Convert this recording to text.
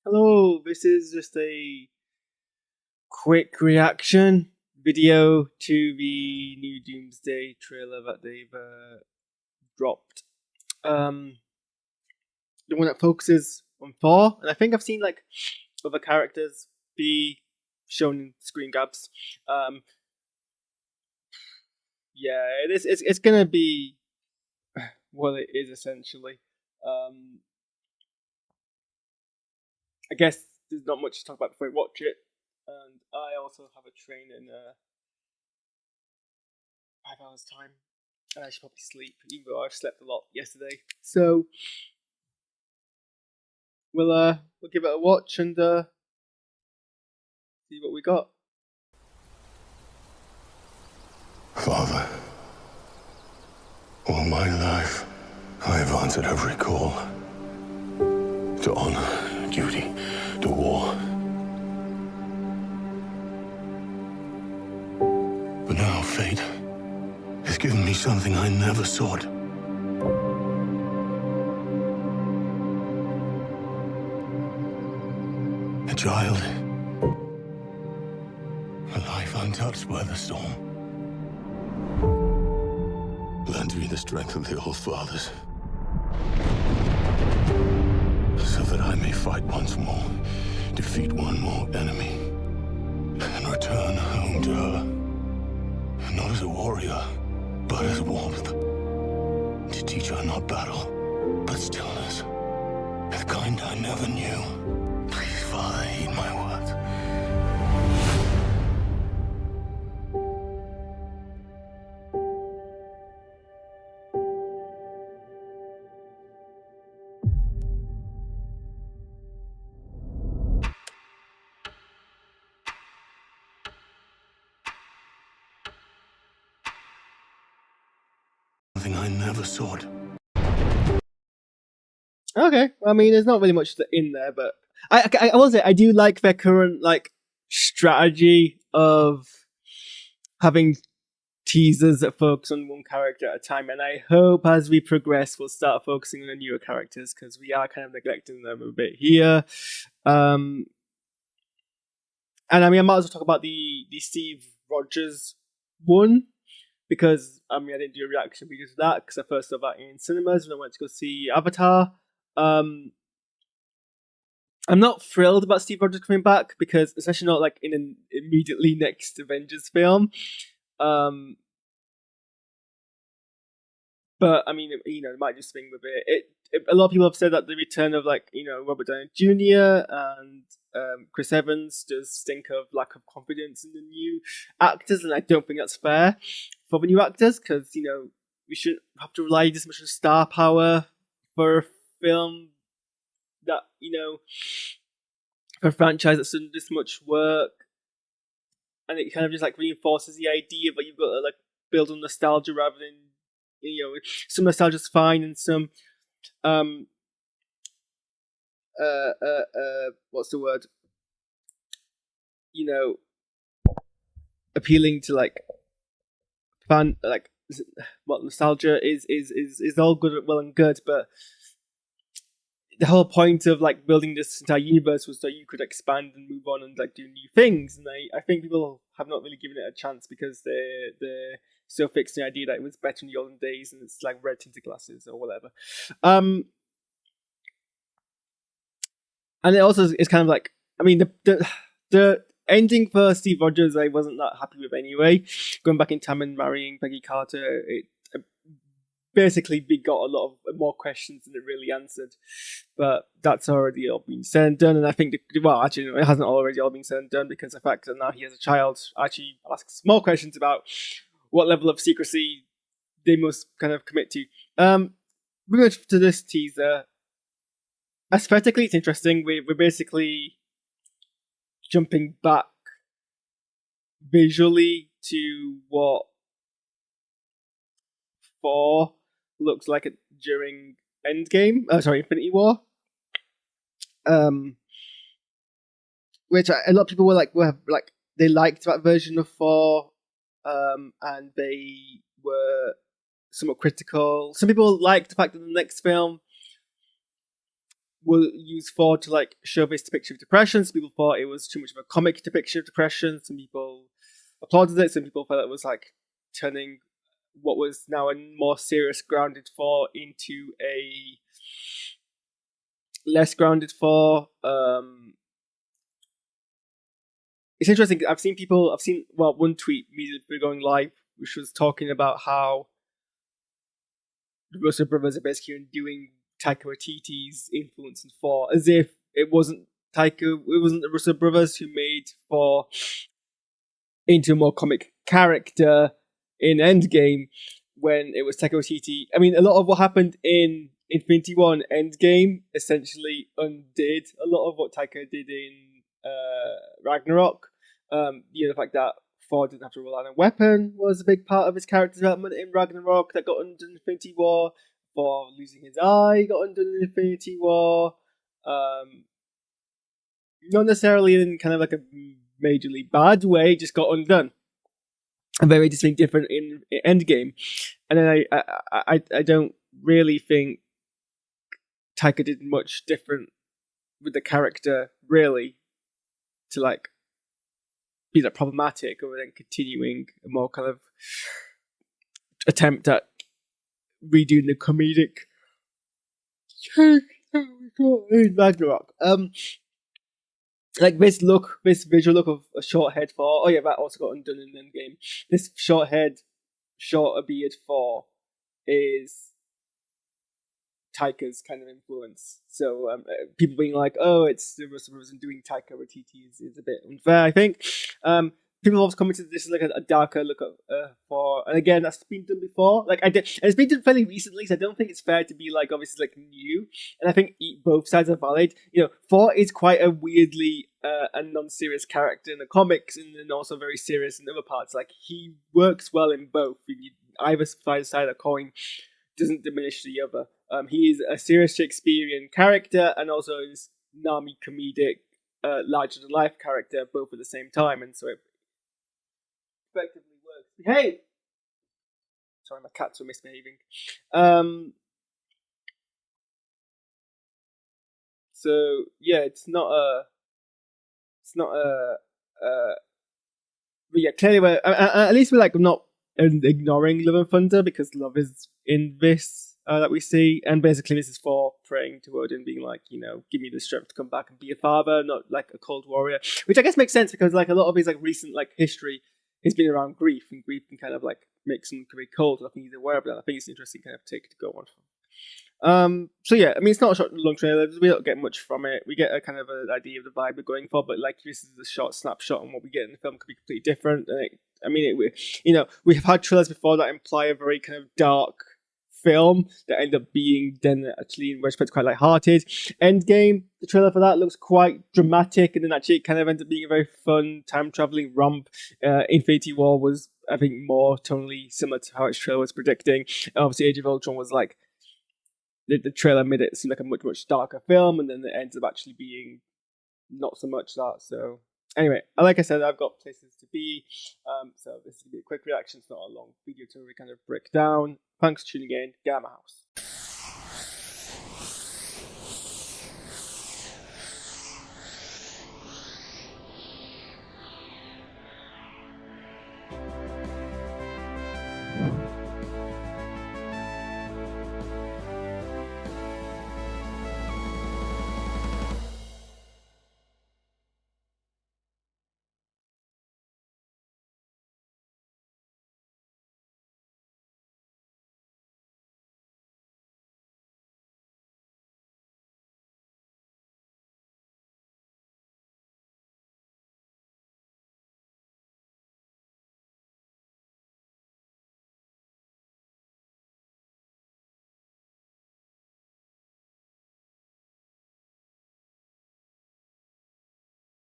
Hello, this is just a quick reaction video to the new Doomsday trailer that they've dropped. The one that focuses on Thor, and I think I've seen like other characters be shown in screen grabs. Yeah, it's gonna be what it is essentially. I guess there's not much to talk about before we watch it, and I also have a train in 5 hours time, and I should probably sleep, even though I've slept a lot yesterday. So we'll give it a watch and see what we got. Father, all my life I have answered every call to honor, duty, to war. But now fate has given me something I never sought. A child. A life untouched by the storm. Lend me the strength of the old fathers, so that I may fight once more, defeat one more enemy, and return home to her, not as a warrior, but as warmth, to teach her not battle, but stillness, the kind I never knew. Please, Father, heed my words. Something I never sought. Okay, I mean, there's not really much in there, but I will say I do like their current like strategy of having teasers that focus on one character at a time, and I hope as we progress we'll start focusing on the newer characters because we are kind of neglecting them a bit here. And I mean, I might as well talk about the Steve Rogers one because I mean I didn't do a reaction video to that because I first saw that in cinemas when I went to go see Avatar. I'm not thrilled about Steve Rogers coming back because, especially not like in an immediately next Avengers film. But I mean, it might just swing with it. A lot of people have said that the return of like Robert Downey Jr. and Chris Evans does stink of lack of confidence in the new actors, and I don't think that's fair for the new actors because we shouldn't have to rely this much on star power for a film that for a franchise that's done this much work, and it kind of just like reinforces the idea that you've got to like build on nostalgia rather than some nostalgia's fine and some what's the word, appealing to like fan like what nostalgia is all good, well and good, but the whole point of like building this entire universe was that you could expand and move on and like do new things, and I think people have not really given it a chance because they're so fixed in the idea that it was better in the olden days and it's like red tinted glasses or whatever. And it also is kind of like, I mean, the ending for Steve Rogers I wasn't that happy with anyway. Going back in time and marrying Peggy Carter, it basically got a lot of more questions than it really answered. But that's already all been said and done, and I think actually it hasn't already all been said and done because the fact that now he has a child actually asks more questions about what level of secrecy they must kind of commit to. Moving on to this teaser, aesthetically it's interesting. We're basically jumping back visually to what Thor looks like during Endgame. Infinity War. Which a lot of people were they liked that version of Thor, and they were somewhat critical. Some people liked the fact that the next film will use Thor to like show this depiction of depression. Some people thought it was too much of a comic depiction of depression. Some people applauded it. Some people felt it was like turning what was now a more serious, grounded Thor into a less grounded Thor. It's interesting. I've seen one tweet immediately going live, which was talking about how the Russo brothers are basically undoing Taika Waititi's influence in Thor, as if it wasn't the Russo brothers who made Thor into a more comic character in Endgame, when it was Taika Waititi. I mean, a lot of what happened in Infinity War and Endgame essentially undid a lot of what Taika did in Ragnarok. The fact that Thor didn't have to rely on a weapon was a big part of his character development in Ragnarok that got undone in Infinity War. Thor losing his eye got undone in Infinity War. Not necessarily in kind of like a majorly bad way, just got undone. And very distinct different in Endgame. And then I don't really think Taika did much different with the character, really, to like be that problematic, or then continuing a more kind of attempt at redoing the comedic in Ragnarok. Like this visual look of a short head Thor. Oh yeah, that also got undone in Endgame. This shorter beard Thor is Taika's kind of influence. So people being like, "Oh, it's the Russo brothers and doing Taika Waititi" is a bit unfair, I think. People have also commented this is like a darker look at Thor, and again, that's been done before. And it's been done fairly recently, so I don't think it's fair to be like obviously like new. And I think both sides are valid. Thor is quite a weirdly a non-serious character in the comics, and then also very serious in other parts. Like he works well in both. Either side of the coin doesn't diminish the other. He is a serious Shakespearean character, and also is Nami comedic, larger than life character, both at the same time, and so it effectively works. Hey, sorry, my cats were misbehaving. So yeah, it's not a. But yeah, clearly at least we're like not ignoring Love and Thunder, because love is in this that we see, and basically this is Thor praying to Odin, being like, give me the strength to come back and be a father, not like a cold warrior, which I guess makes sense because like a lot of his like recent like history has been around grief, and grief can kind of like make someone very cold. And I think he's aware of that. I think it's an interesting kind of take to go on from. So yeah, I mean, it's not a long trailer. We don't get much from it. We get a kind of an idea of the vibe we're going for, but like this is a short snapshot, and what we get in the film could be completely different. And we have had trailers before that imply a very kind of dark film that end up being then actually in respect quite light-hearted. Endgame, the trailer for that looks quite dramatic, and then actually it kind of ends up being a very fun time-traveling romp. Infinity War was, I think, more tonally similar to how its trailer was predicting. And obviously Age of Ultron was like the trailer made it seem like a much, much darker film, and then it ends up actually being not so much that. So anyway, like I said, I've got places to be. So this is going to be a quick reaction. It's not a long video to really kind of break down. Thanks for tuning in. Get out of my house.